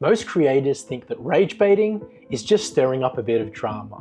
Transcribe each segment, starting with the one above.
Most creators think that rage baiting is just stirring up a bit of drama.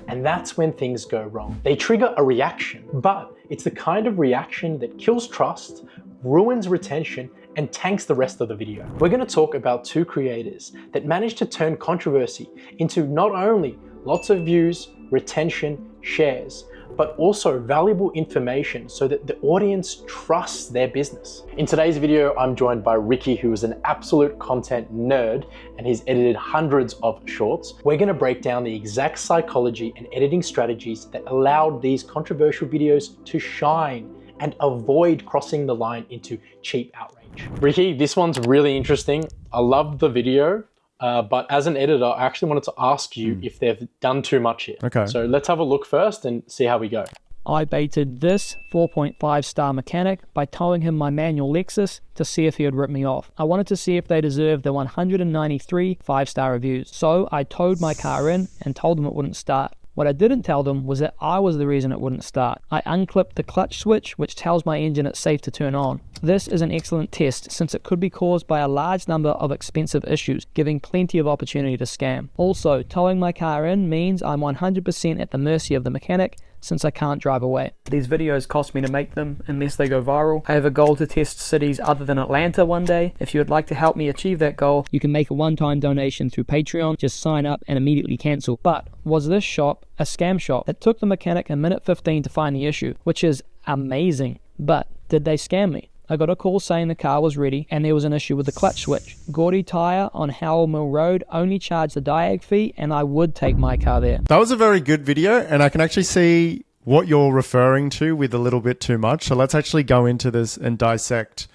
And that's when things go wrong. They trigger a reaction, but it's the kind of reaction that kills trust, ruins retention, and tanks the rest of the video. We're going to talk about two creators that managed to turn controversy into not only lots of views, retention, shares, but also valuable information so that the audience trusts their business. In today's video, I'm joined by Ricky, who is an absolute content nerd, and he's edited hundreds of shorts. We're gonna break down the exact psychology and editing strategies that allowed these controversial videos to shine and avoid crossing the line into cheap outrage. Ricky, this one's really interesting. I love the video. But as an editor, I actually wanted to ask you if they've done too much here. Okay. So let's have a look first and see how we go. I baited this 4.5 star mechanic by towing him my manual Lexus to see if he would rip me off. I wanted to see if they deserved the 193 5-star reviews. So I towed my car in and told them it wouldn't start. What I didn't tell them was that I was the reason it wouldn't start. I unclipped the clutch switch, which tells my engine it's safe to turn on. This is an excellent test since it could be caused by a large number of expensive issues, giving plenty of opportunity to scam. Also, towing my car in means I'm 100% at the mercy of the mechanic since I can't drive away. These videos cost me to make them unless they go viral. I have a goal to test cities other than Atlanta one day. If you would like to help me achieve that goal, you can make a one-time donation through Patreon. Just sign up and immediately cancel. But was this shop a scam shop? It took the mechanic a minute 15 to find the issue, which is amazing. But did they scam me? I got a call saying the car was ready and there was an issue with the clutch switch. Gaudy Tyre on Howell Mill Road only charged the diag fee and I would take my car there. That was a very good video, and I can actually see what you're referring to with a little bit too much. So let's actually go into this and dissect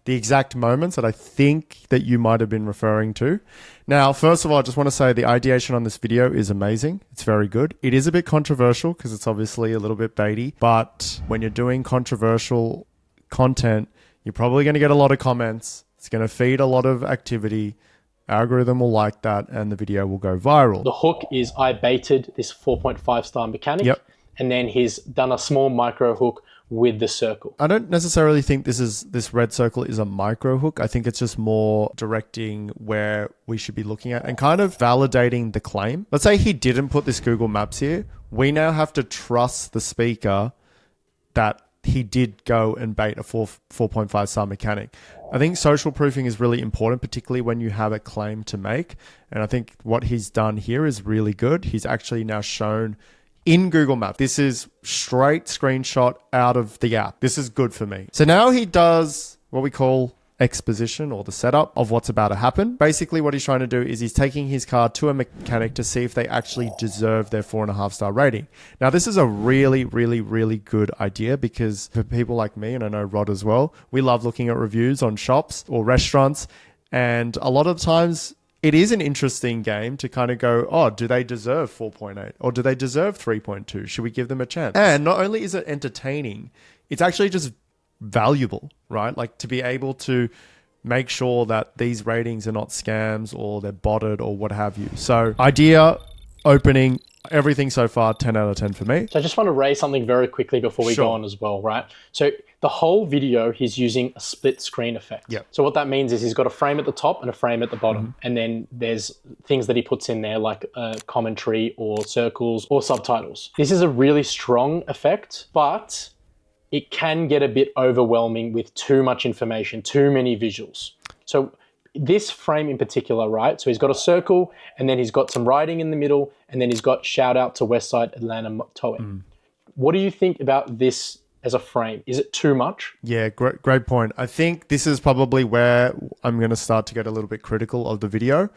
the exact moments that I think that you might have been referring to. Now, first of all, I just want to say the ideation on this video is amazing. It's very good. It is a bit controversial because it's obviously a little bit baity, but when you're doing controversial content, you're probably going to get a lot of comments. It's going to feed a lot of activity. Algorithm will like that and the video will go viral. The hook is I baited this 4.5 star mechanic. Yep. And then he's done a small micro hook with the circle. I don't necessarily think this red circle is a micro hook. I think it's just more directing where we should be looking at and kind of validating the claim. Let's say he didn't put this Google Maps here. We now have to trust the speaker that he did go and bait a 4.5 star mechanic. I think social proofing is really important, particularly when you have a claim to make. And I think what he's done here is really good. He's actually now shown in Google Maps. This is straight screenshot out of the app. This is good for me. So now he does what we call exposition, or the setup of what's about to happen. Basically what he's trying to do is he's taking his car to a mechanic to see if they actually deserve their 4.5 star rating. Now this is a really, really, really good idea because for people like me, and I know Rod as well, we love looking at reviews on shops or restaurants. And a lot of times it is an interesting game to kind of go, oh, do they deserve 4.8 or do they deserve 3.2? Should we give them a chance? And not only is it entertaining, it's actually just valuable, right? Like to be able to make sure that these ratings are not scams or they're botted or what have you. So idea, opening, everything so far, 10 out of 10 for me. So I just want to raise something very quickly before we go on as well, right? So the whole video, he's using a split screen effect. Yep. So what that means is he's got a frame at the top and a frame at the bottom. And then there's things that he puts in there like commentary or circles or subtitles. This is a really strong effect, but it can get a bit overwhelming with too much information, too many visuals. So this frame in particular, right? So he's got a circle and then he's got some writing in the middle and then he's got shout out to Westside Atlanta Towing. What do you think about this as a frame? Is it too much? Yeah, great point. I think this is probably where I'm going to start to get a little bit critical of the video.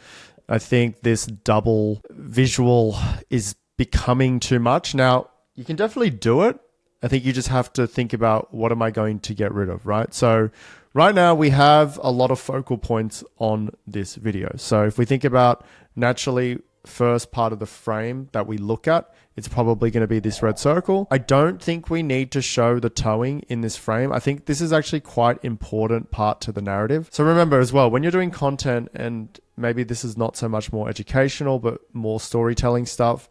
I think this double visual is becoming too much. Now, you can definitely do it. I think you just have to think about what am I going to get rid of, right? So right now we have a lot of focal points on this video. So if we think about naturally first part of the frame that we look at, it's probably going to be this red circle. I don't think we need to show the towing in this frame. I think this is actually quite important part to the narrative. So remember as well, when you're doing content, and maybe this is not so much more educational, but more storytelling stuff,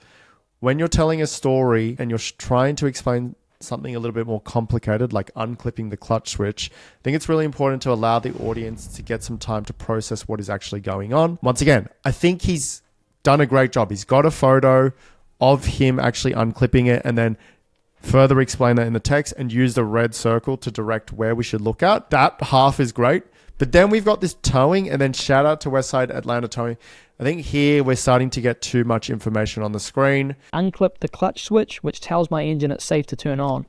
when you're telling a story and you're trying to explain something a little bit more complicated, like unclipping the clutch switch, I think it's really important to allow the audience to get some time to process what is actually going on. Once again, I think he's done a great job. He's got a photo of him actually unclipping it and then further explain that in the text and use the red circle to direct where we should look at. That half is great. But then we've got this towing, and then shout out to Westside Atlanta Towing. I think here we're starting to get too much information on the screen. Unclip the clutch switch, which tells my engine it's safe to turn on.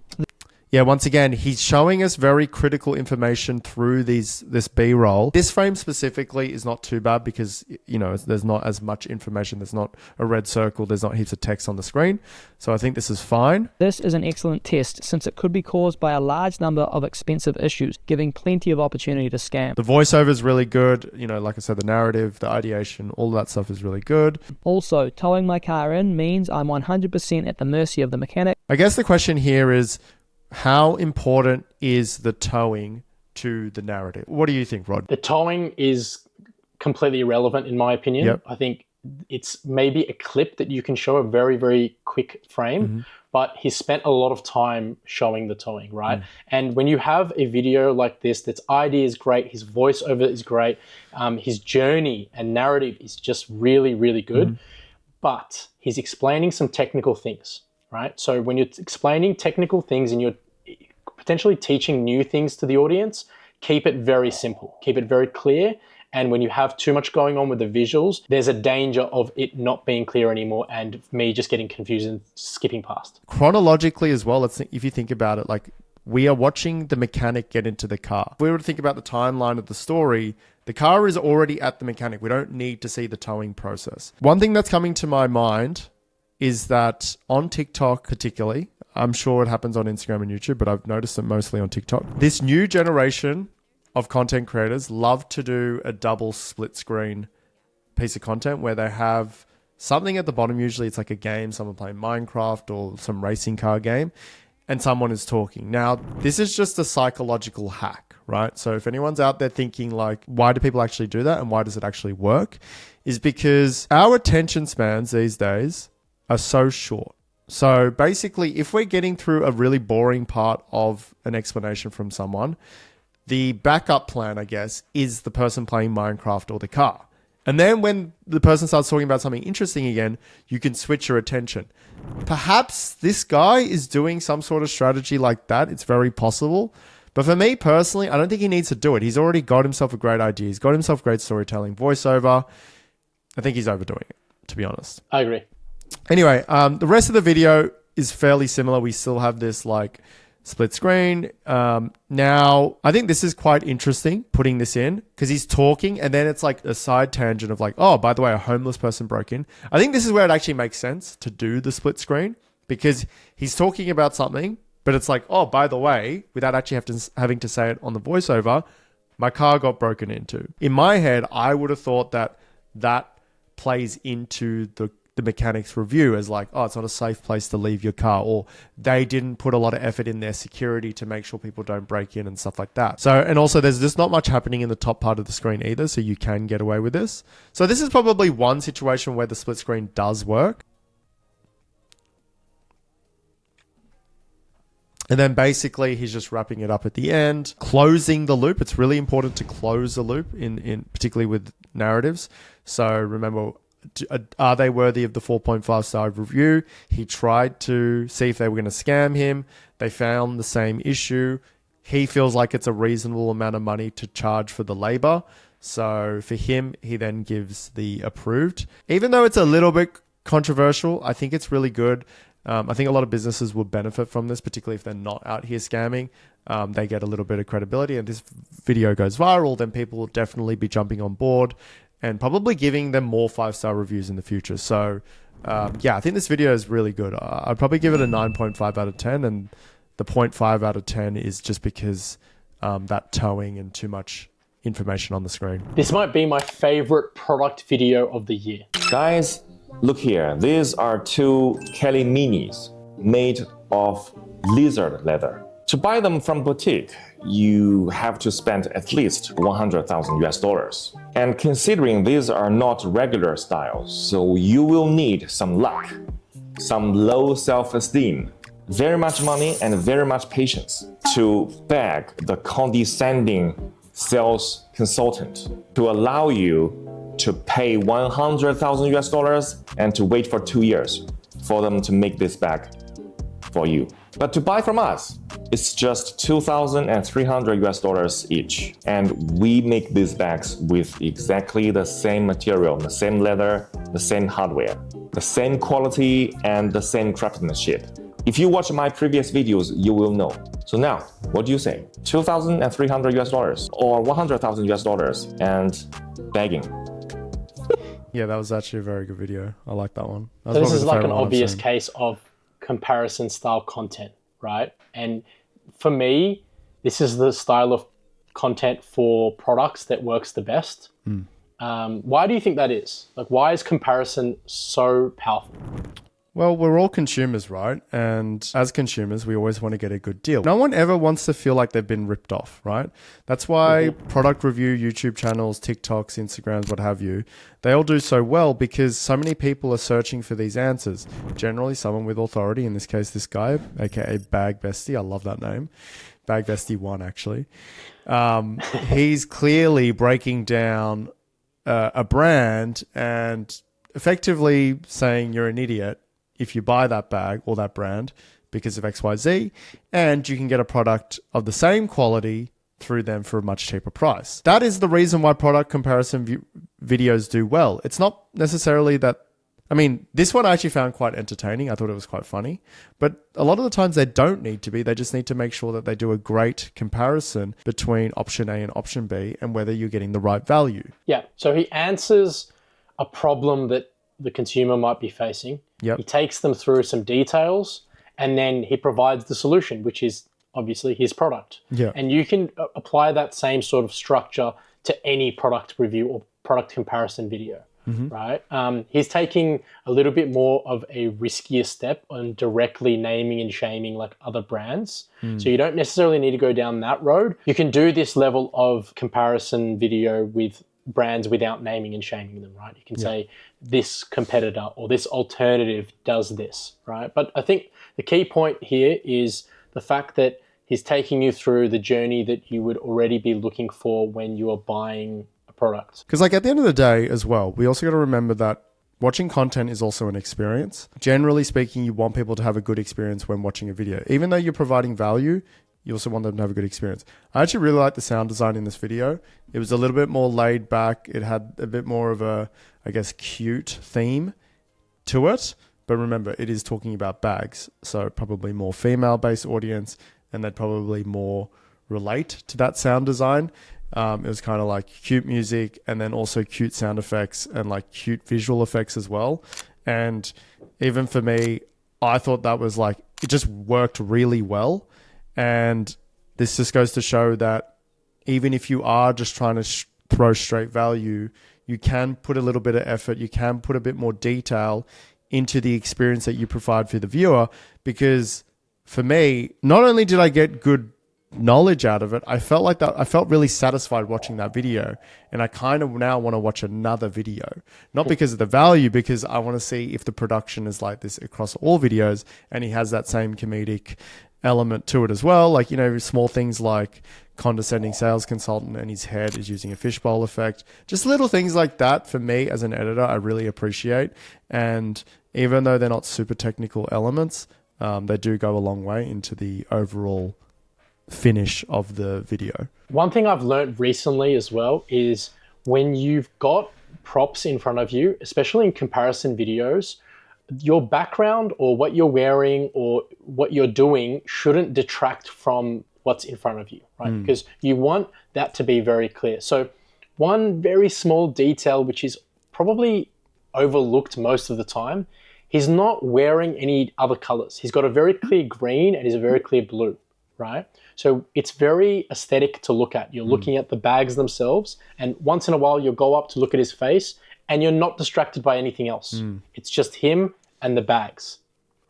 Yeah, once again, he's showing us very critical information through this B-roll. This frame specifically is not too bad because, you know, there's not as much information. There's not a red circle. There's not heaps of text on the screen. So I think this is fine. This is an excellent test since it could be caused by a large number of expensive issues, giving plenty of opportunity to scam. The voiceover is really good. You know, like I said, the narrative, the ideation, all that stuff is really good. Also, towing my car in means I'm 100% at the mercy of the mechanic. I guess the question here is, how important is the towing to the narrative? What do you think, Rod? The towing is completely irrelevant in my opinion. Yep. I think it's maybe a clip that you can show a very, very quick frame, but he spent a lot of time showing the towing, right? And when you have a video like this, that's idea is great, his voiceover is great, his journey and narrative is just really, really good, but he's explaining some technical things. Right? So when you're explaining technical things and you're potentially teaching new things to the audience, keep it very simple, keep it very clear. And when you have too much going on with the visuals, there's a danger of it not being clear anymore and me just getting confused and skipping past. Chronologically as well, if you think about it, like we are watching the mechanic get into the car. If we were to think about the timeline of the story, the car is already at the mechanic. We don't need to see the towing process. One thing that's coming to my mind is that on TikTok particularly, I'm sure it happens on Instagram and YouTube, but I've noticed it mostly on TikTok. This new generation of content creators love to do a double split screen piece of content where they have something at the bottom. Usually it's like a game, someone playing Minecraft or some racing car game, and someone is talking. Now, this is just a psychological hack, right? So if anyone's out there thinking like, why do people actually do that and why does it actually work? Is because our attention spans these days are so short. So basically, if we're getting through a really boring part of an explanation from someone, the backup plan, I guess, is the person playing Minecraft or the car. And then when the person starts talking about something interesting again, you can switch your attention. Perhaps this guy is doing some sort of strategy like that. It's very possible. But for me personally, I don't think he needs to do it. He's already got himself a great idea. He's got himself great storytelling, voiceover. I think he's overdoing it, to be honest. I agree. Anyway, the rest of the video is fairly similar. We still have this like split screen. Now, I think this is quite interesting, putting this in, because he's talking and then it's like a side tangent of like, oh, by the way, a homeless person broke in. I think this is where it actually makes sense to do the split screen because he's talking about something, but it's like, oh, by the way, without actually having to say it on the voiceover, my car got broken into. In my head, I would have thought that plays into the mechanic's review as like, oh, it's not a safe place to leave your car, or they didn't put a lot of effort in their security to make sure people don't break in and stuff like that. So, and also there's just not much happening in the top part of the screen either, so you can get away with this. So this is probably one situation where the split screen does work. And then basically he's just wrapping it up at the end, closing the loop. It's really important to close the loop in particularly with narratives. So remember, are they worthy of the 4.5 star review? He tried to see if they were going to scam him. They found the same issue. He feels like it's a reasonable amount of money to charge for the labor. So for him, he then gives the approved. Even though it's a little bit controversial, I think it's really good. I think a lot of businesses will benefit from this, particularly if they're not out here scamming. They get a little bit of credibility, and this video goes viral, then people will definitely be jumping on board and probably giving them more 5-star reviews in the future. So yeah, I think this video is really good. I'd probably give it a 9.5 out of 10, and the 0.5 out of 10 is just because that towing and too much information on the screen. This might be my favorite product video of the year. Guys, look here. These are 2 Kelly Minis made of lizard leather. To buy them from boutique, you have to spend at least $100,000 US. And considering these are not regular styles, so you will need some luck, some low self-esteem, very much money and very much patience to beg the condescending sales consultant to allow you to pay 100,000 US dollars and to wait for 2 years for them to make this bag for you. But to buy from us, it's just 2,300 US dollars each. And we make these bags with exactly the same material, the same leather, the same hardware, the same quality, and the same craftsmanship. If you watch my previous videos, you will know. So now, what do you say? 2,300 US dollars or 100,000 US dollars and bagging? Yeah, that was actually a very good video. I like that one. That was So this probably is the like an favorite one I've obvious seen. case of comparison style content, right? And for me, this is the style of content for products that works the best. Why do you think that is? Like, why is comparison so powerful? Well, we're all consumers, right? And as consumers, we always want to get a good deal. No one ever wants to feel like they've been ripped off, right? That's why product review YouTube channels, TikToks, Instagrams, what have you, they all do so well because so many people are searching for these answers. Generally, someone with authority, in this case, this guy, aka Bag Bestie. I love that name. Bag Bestie 1, actually. He's clearly breaking down a brand and effectively saying you're an idiot if you buy that bag or that brand because of XYZ, and you can get a product of the same quality through them for a much cheaper price. That is the reason why product comparison videos do well. It's not necessarily that, I mean, this one I actually found quite entertaining. I thought it was quite funny, but a lot of the times they don't need to be. They just need to make sure that they do a great comparison between option A and option B and whether you're getting the right value. Yeah, so he answers a problem that the consumer might be facing. Yep. He takes them through some details and then he provides the solution, which is obviously his product. Yeah. And you can apply that same sort of structure to any product review or product comparison video, right? He's taking a little bit more of a riskier step on directly naming and shaming like other brands. So you don't necessarily need to go down that road. You can do this level of comparison video with brands without naming and shaming them, right? You can say this competitor or this alternative does this, right? But I think the key point here is the fact that he's taking you through the journey that you would already be looking for when you are buying a product. Because like at the end of the day as well, we also got to remember that watching content is also an experience. Generally speaking, you want people to have a good experience when watching a video. Even though you're providing value, you also want them to have a good experience. I actually really like the sound design in this video. It was a little bit more laid back. It had a bit more of a, I guess, cute theme to it. But remember, it is talking about bags. So probably more female-based audience, and they'd probably more relate to that sound design. It was kind of like cute music and then also cute sound effects and like cute visual effects as well. And even for me, I thought that was like, it just worked really well. And this just goes to show that even if you are just trying to throw straight value, you can put a little bit of effort, you can put a bit more detail into the experience that you provide for the viewer. Because for me, not only did I get good knowledge out of it, I felt really satisfied watching that video, and I kind of now want to watch another video, not because of the value, because I want to see if the production is like this across all videos and he has that same comedic element to it as well. Like, you know, small things like condescending sales consultant and his head is using a fishbowl effect, just little things like that. For me as an editor, I really appreciate, and even though they're not super technical elements, they do go a long way into the overall finish of the video. One thing I've learned recently as well is when you've got props in front of you, especially in comparison videos, your background or what you're wearing or what you're doing shouldn't detract from what's in front of you, right? Because you want that to be very clear. So one very small detail, which is probably overlooked most of the time, he's not wearing any other colors. He's got a very clear green and he's a very clear blue, right? So it's very aesthetic to look at. You're looking at the bags themselves, and once in a while you'll go up to look at his face and you're not distracted by anything else. It's just him and the bags,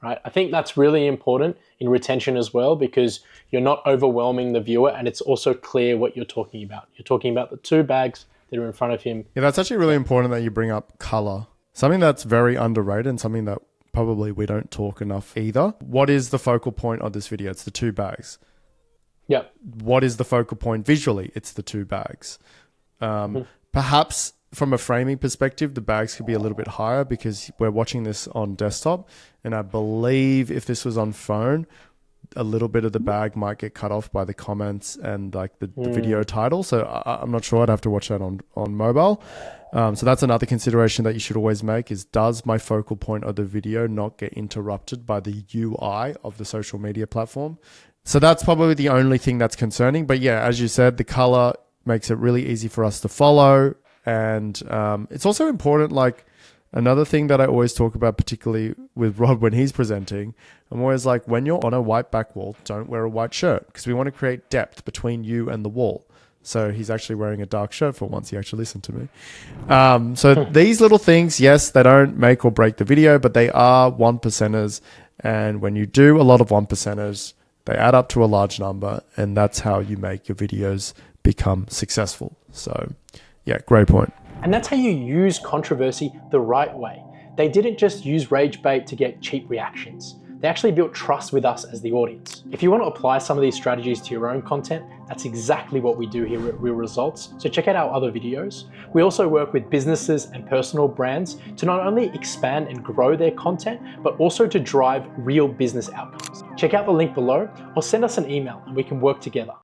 right? I think that's really important in retention as well, because you're not overwhelming the viewer and it's also clear what you're talking about. You're talking about the two bags that are in front of him. Yeah, that's actually really important that you bring up color. Something that's very underrated and something that probably we don't talk enough either. What is the focal point of this video? It's the 2 bags. Yep. What is the focal point visually? It's the 2 bags. Perhaps from a framing perspective, the bags could be a little bit higher because we're watching this on desktop. And I believe if this was on phone, a little bit of the bag might get cut off by the comments and like the video title. So I'm not sure. I'd have to watch that on mobile. So that's another consideration that you should always make is, does my focal point of the video not get interrupted by the UI of the social media platform? So that's probably the only thing that's concerning. But yeah, as you said, the color makes it really easy for us to follow. And it's also important, like another thing that I always talk about, particularly with Rod when he's presenting, I'm always like, when you're on a white back wall, don't wear a white shirt because we want to create depth between you and the wall. So he's actually wearing a dark shirt for once. He actually listened to me. So these little things, yes, they don't make or break the video, but they are 1%ers. And when you do a lot of 1%ers, they add up to a large number, and that's how you make your videos become successful. So yeah, great point. And that's how you use controversy the right way. They didn't just use Ragebait to get cheap reactions. They actually built trust with us as the audience. If you want to apply some of these strategies to your own content, that's exactly what we do here at Real Results. So check out our other videos. We also work with businesses and personal brands to not only expand and grow their content, but also to drive real business outcomes. Check out the link below or send us an email and we can work together.